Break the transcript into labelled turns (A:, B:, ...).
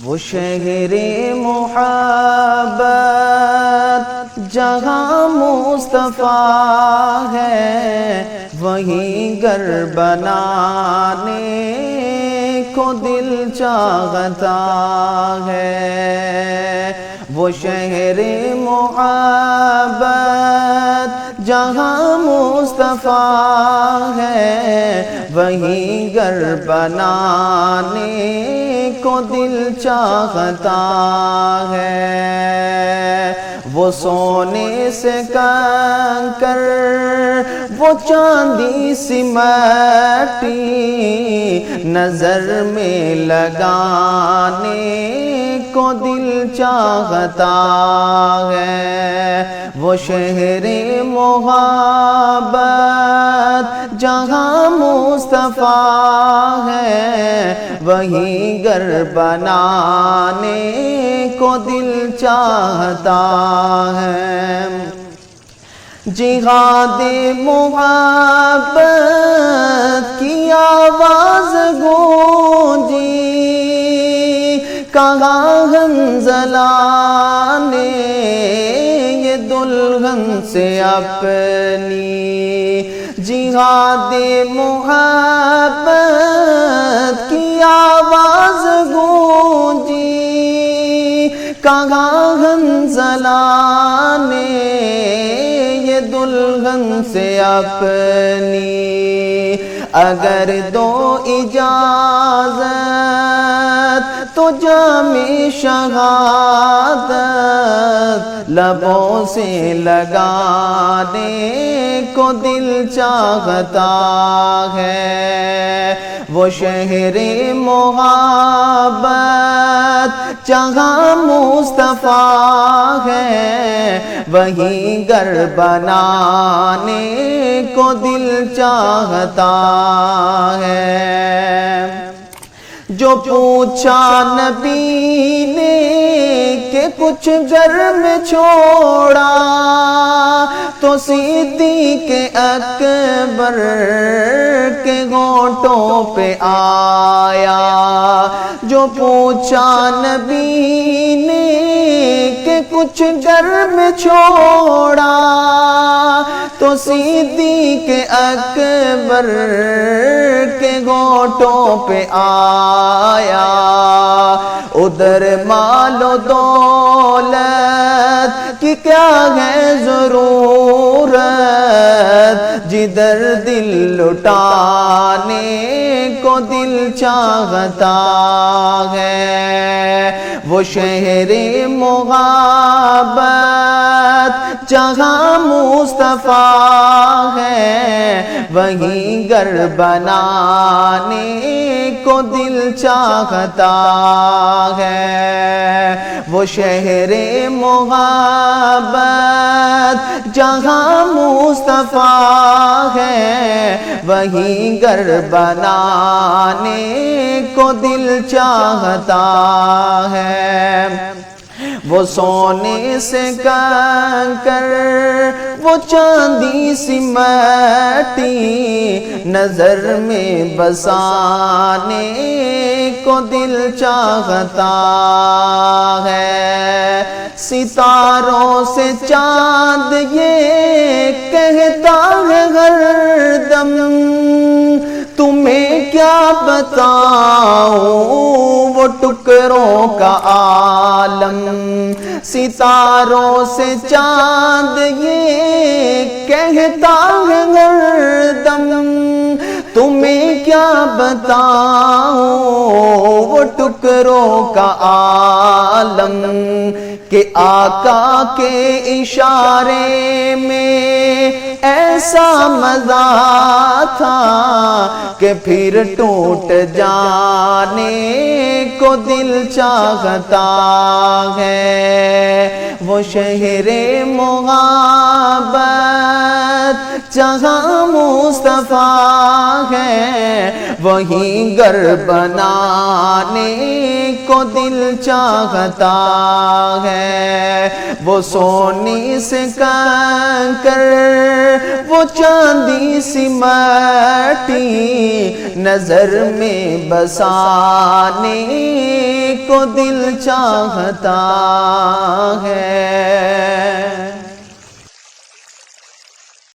A: وہ شہر محبت جہاں مصطفیٰ ہے، وہیں گھر بنانے کو دل چاہتا ہے۔ وہ شہر محبت جہاں مصطفیٰ ہے، وہیں گھر بنانے کو دل چاہتا ہے۔ وہ سونے سے کنکر، وہ چاندی سی مٹی، نظر میں لگانے کو دل چاہتا ہے۔ وہ شہر محبت جہاں مصطفیٰ ہے، وہیں گھر بنانے کو دل چاہتا ہے۔ جہاد محبت کی آواز گونجی، کہاں حنظلہ نے یہ دلہن سے اپنی، جہاد محبت کی آواز گونجی، کہاں حنظلہ نے یہ دلہن سے اپنی، اگر دو اجازت تو جام شہادت لبوں سے لگانے کو دل چاہتا ہے۔ وہ شہر محبت جہاں مصطفیٰ ہے، وہیں گھر بنانے کو دل چاہتا ہے۔ جو پوچھا نبی نے کہ کچھ گھر میں چھوڑا، تو صدیق اکبر کے ہونٹوں پہ آیا۔ جو پوچھا نبی نے کہ کچھ گھر میں چھوڑا، تو صدیق اکبر کے ہونٹوں پہ آیا۔ ادھر مال و دولت کی کیا ہے ضرورت، جدھر دل لٹانے کو دل چاہتا ہے۔ وہ شہر محبت جہاں مصطفیٰ ہے، وہیں گھر بنانے کو دل چاہتا ہے۔ وہ شہر محبت جہاں مصطفیٰ ہے، وہیں گھر بنانے کو دل چاہتا ہے۔ وہ سونے سے کنکر، وہ چاندی سی مٹی، نظر میں بسانے کو دل چاہتا ہے۔ ستاروں سے چاند یہ کہتا ہے ہر دم، تمہیں کیا بتاؤں وہ ٹکڑوں کا عالم۔ ستاروں سے چاند یہ کہتا ہے ہر دم، تمہیں کیا بتاؤں وہ ٹکڑوں کا عالم، کہ آقا کے اشارے میں ایسا مزہ تھا کہ پھر ٹوٹ جانے کو دل چاہتا ہے۔ وہ شہر محبت جہاں مصطفیٰ ہے، وہیں گھر بنانے کو دل چاہتا ہے۔ وہ سونے سے کنکر، وہ چاندی سی مٹی، نظر میں بسانے کو دل چاہتا ہے